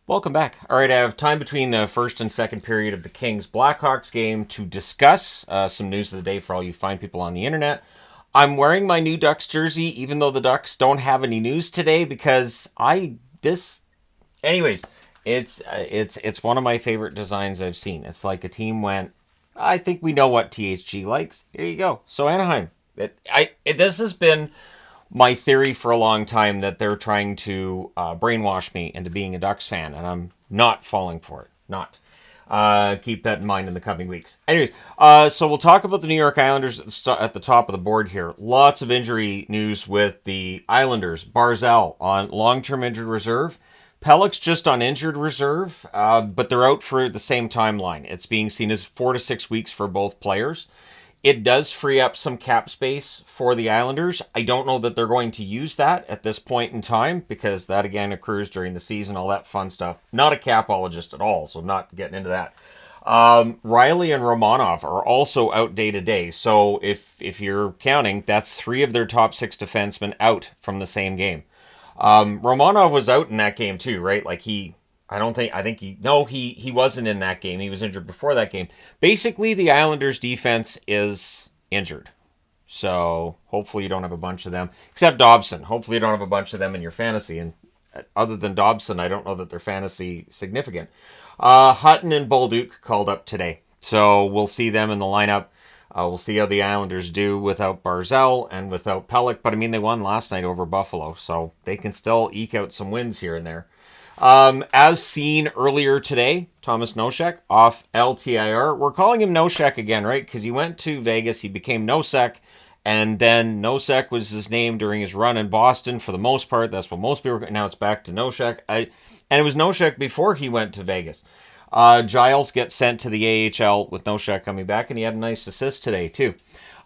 Welcome back. All right, I have time between the first and second period of the Kings Blackhawks game to discuss some news of the day for all you fine people on the internet. I'm wearing my new Ducks jersey, even though the Ducks don't have any news today, because anyways, it's one of my favorite designs I've seen. It's like a team went, I think we know what THG likes. Here you go. So Anaheim. This has been my theory for a long time that they're trying to brainwash me into being a Ducks fan, and I'm not falling for it. Not. Keep that in mind in the coming weeks. Anyways, so we'll talk about the New York Islanders at the top of the board here. Lots of injury news with the Islanders. Barzal on long-term injured reserve. Pellick's just on injured reserve, but they're out for the same timeline. It's being seen as 4 to 6 weeks for both players. It does free up some cap space for the Islanders. I don't know that they're going to use that at this point in time because that again accrues during the season, all that fun stuff. Not a capologist at all, so not getting into that. Riley and Romanov are also out day to day. So if you're counting, that's 3 of their top 6 defensemen out from the same game. Romanov was out in that game too, right? Like he wasn't in that game. He was injured before that game. Basically, the Islanders' defense is injured. So hopefully you don't have a bunch of them. Except Dobson. Hopefully you don't have a bunch of them in your fantasy. And other than Dobson, I don't know that they're fantasy significant. Hutton and Bolduc called up today. So we'll see them in the lineup. We'll see how the Islanders do without Barzal and without Pellick. But I mean, they won last night over Buffalo. So they can still eke out some wins here and there. As seen earlier today, Thomas Nosek off LTIR. We're calling him Nosek again, right? Because he went to Vegas, he became Nosek, and then Nosek was his name during his run in Boston for the most part. That's what most people. Now it's back to Nosek. And it was Nosek before he went to Vegas. Giles gets sent to the AHL with Nosek coming back, and he had a nice assist today too.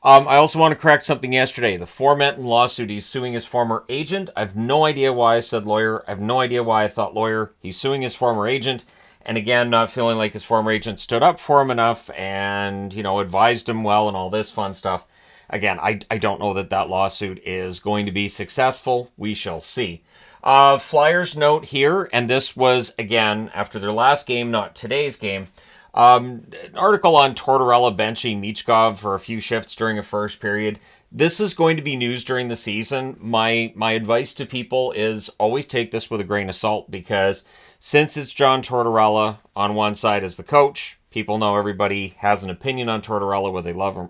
I also want to correct something yesterday. The Foreman lawsuit, he's suing his former agent. I have no idea why I said lawyer. I have no idea why I thought lawyer. He's suing his former agent. And again, not feeling like his former agent stood up for him enough and, advised him well and all this fun stuff. Again, I don't know that lawsuit is going to be successful. We shall see. Flyers note here, and this was, again, after their last game, not today's game. An article on Tortorella benching Michkov for a few shifts during a first period. This is going to be news during the season. My advice to people is always take this with a grain of salt because since it's John Tortorella on one side as the coach, people know everybody has an opinion on Tortorella,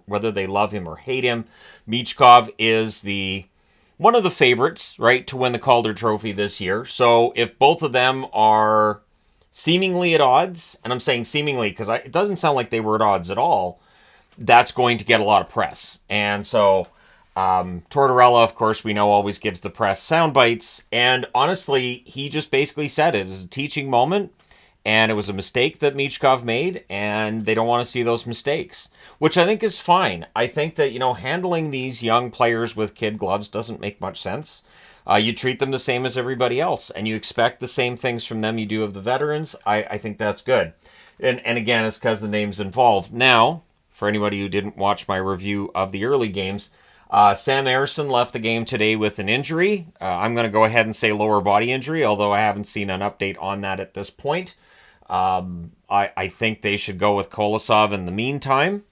whether they love him or hate him. Michkov is one of the favorites, right, to win the Calder Trophy this year. So if both of them are seemingly at odds, and I'm saying seemingly because it doesn't sound like they were at odds at all, that's going to get a lot of press. And so Tortorella, of course, we know always gives the press sound bites. And honestly, he just basically said it was a teaching moment, and it was a mistake that Michkov made, and they don't want to see those mistakes, which I think is fine. I think that, handling these young players with kid gloves doesn't make much sense. You treat them the same as everybody else, and you expect the same things from them you do of the veterans. I think that's good. And again, it's because the name's involved. Now, for anybody who didn't watch my review of the early games, Sam Ersson left the game today with an injury. I'm going to go ahead and say lower body injury, although I haven't seen an update on that at this point. I think they should go with Kolosov in the meantime.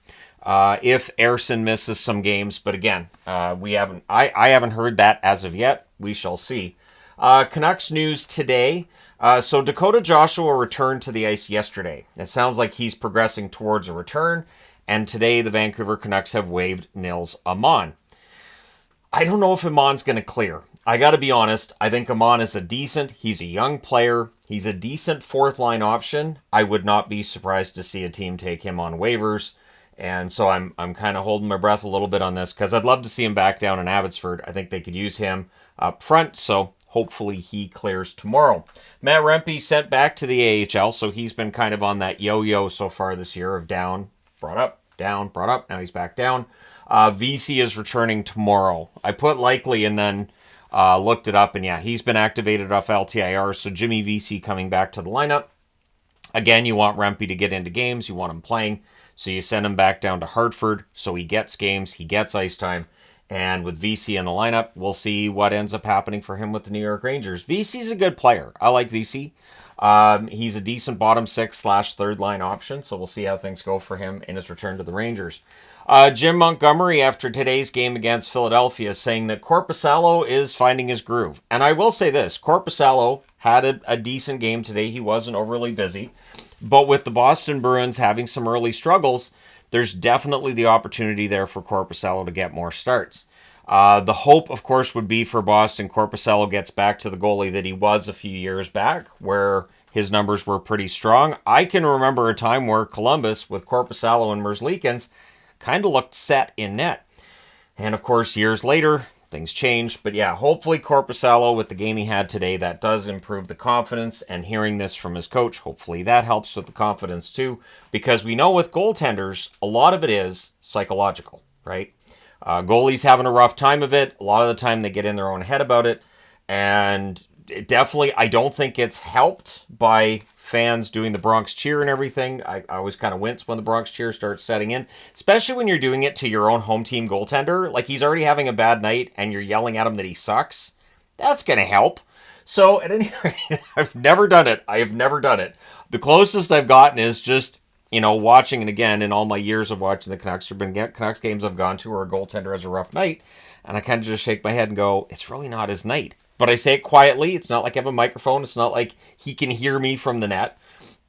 If Ersson misses some games, but again, I haven't heard that as of yet. We shall see. Canucks news today. So Dakota Joshua returned to the ice yesterday. It sounds like he's progressing towards a return. And today the Vancouver Canucks have waived Nils Aman. I don't know if Aman's going to clear. I got to be honest. I think Aman is he's a young player. He's a decent fourth line option. I would not be surprised to see a team take him on waivers. And so I'm kind of holding my breath a little bit on this because I'd love to see him back down in Abbotsford. I think they could use him up front, so hopefully he clears tomorrow. Matt Rempe sent back to the AHL, so he's been kind of on that yo-yo so far this year of down, brought up, down, brought up. Now he's back down. VC is returning tomorrow. I put likely and then looked it up, and yeah, he's been activated off LTIR, so Jimmy VC coming back to the lineup. Again, you want Rempe to get into games. You want him playing. So you send him back down to Hartford so he gets games, he gets ice time, And with VC in the lineup, we'll see what ends up happening for him with the New York Rangers. VC's a good player. I like VC. He's a decent bottom six / third line option, so we'll see how things go for him in his return to the Rangers. Jim Montgomery, after today's game against Philadelphia, saying that Korpisalo is finding his groove. And I will say this, Korpisalo had a decent game today. He wasn't overly busy. But with the Boston Bruins having some early struggles, there's definitely the opportunity there for Korpisalo to get more starts. The hope, of course, would be for Boston, Korpisalo gets back to the goalie that he was a few years back, where his numbers were pretty strong. I can remember a time where Columbus, with Korpisalo and Merzlikins, kind of looked set in net. And, of course, years later, things changed. But, yeah, hopefully Korpisalo, with the game he had today, that does improve the confidence. And hearing this from his coach, hopefully that helps with the confidence, too. Because we know with goaltenders, a lot of it is psychological, right? Goalies having a rough time of it. A lot of the time they get in their own head about it. And it definitely, I don't think it's helped by fans doing the Bronx cheer and everything. I always kind of wince when the Bronx cheer starts setting in, especially when you're doing it to your own home team goaltender. Like, he's already having a bad night and you're yelling at him that he sucks. That's going to help. So at any rate, I've never done it. I have never done it. The closest I've gotten is just, watching, and again, in all my years of watching the Canucks, there have been Canucks games I've gone to where a goaltender has a rough night, and I kind of just shake my head and go, it's really not his night. But I say it quietly. It's not like I have a microphone. It's not like he can hear me from the net.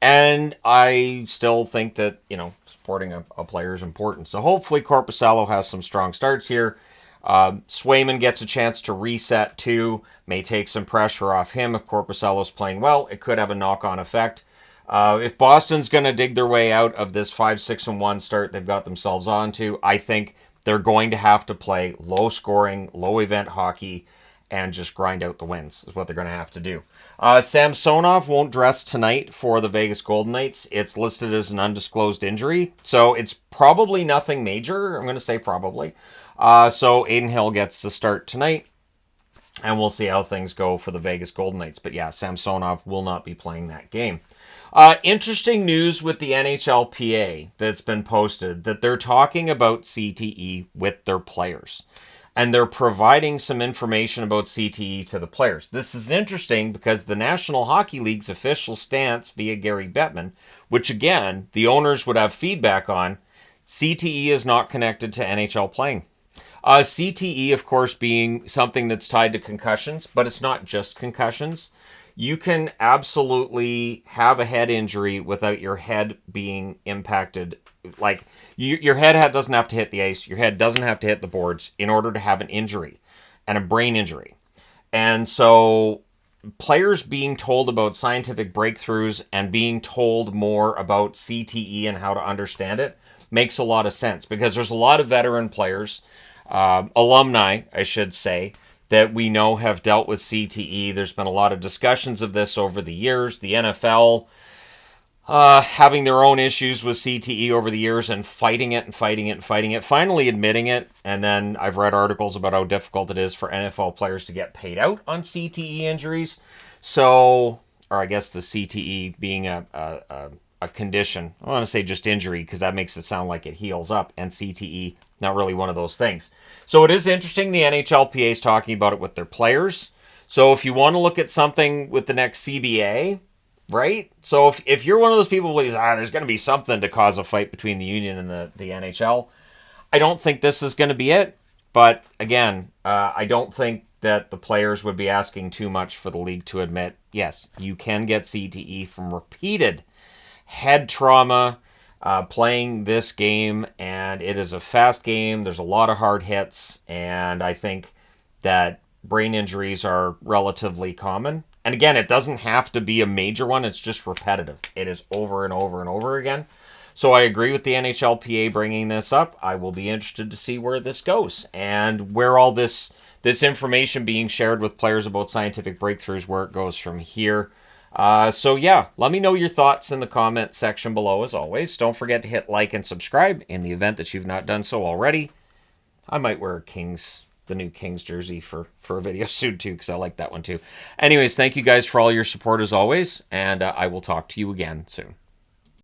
And I still think that, supporting a player is important. So hopefully Korpisalo has some strong starts here. Swayman gets a chance to reset too. May take some pressure off him. If Korpisalo's playing well, it could have a knock-on effect. If Boston's going to dig their way out of this 5-6-1 start they've got themselves onto, I think they're going to have to play low-scoring, low-event hockey and just grind out the wins is what they're going to have to do. Samsonov won't dress tonight for the Vegas Golden Knights. It's listed as an undisclosed injury, so it's probably nothing major. I'm going to say probably. So Aiden Hill gets to start tonight, and we'll see how things go for the Vegas Golden Knights. But yeah, Samsonov will not be playing that game. Interesting news with the NHLPA that's been posted, that they're talking about CTE with their players. And they're providing some information about CTE to the players. This is interesting because the National Hockey League's official stance via Gary Bettman, which again, the owners would have feedback on, CTE is not connected to NHL playing. CTE, of course, being something that's tied to concussions, but it's not just concussions. You can absolutely have a head injury without your head being impacted. Like, your head doesn't have to hit the ice. Your head doesn't have to hit the boards in order to have an injury, and a brain injury. And so players being told about scientific breakthroughs and being told more about CTE and how to understand it makes a lot of sense, because there's a lot of veteran players, alumni, I should say, that we know have dealt with CTE. There's been a lot of discussions of this over the years. The NFL having their own issues with CTE over the years and fighting it, finally admitting it. And then I've read articles about how difficult it is for NFL players to get paid out on CTE injuries. So, or I guess the CTE being a condition. I don't want to say just injury because that makes it sound like it heals up, and CTE, not really one of those things. So it is interesting the NHLPA is talking about it with their players. So if you want to look at something with the next CBA, right? So if you're one of those people who believes, there's going to be something to cause a fight between the union and the NHL, I don't think this is going to be it. But again, I don't think that the players would be asking too much for the league to admit, yes, you can get CTE from repeated head trauma playing this game, and it is a fast game. There's a lot of hard hits, and I think that brain injuries are relatively common. And again, it doesn't have to be a major one. It's just repetitive. It is over and over and over again. So I agree with the NHLPA bringing this up. I will be interested to see where this goes and where all this information being shared with players about scientific breakthroughs, where it goes from here. So yeah, let me know your thoughts in the comment section below as always. Don't forget to hit like and subscribe in the event that you've not done so already. I might wear the new Kings jersey for a video soon too, because I like that one too. Anyways, thank you guys for all your support as always, and I will talk to you again soon.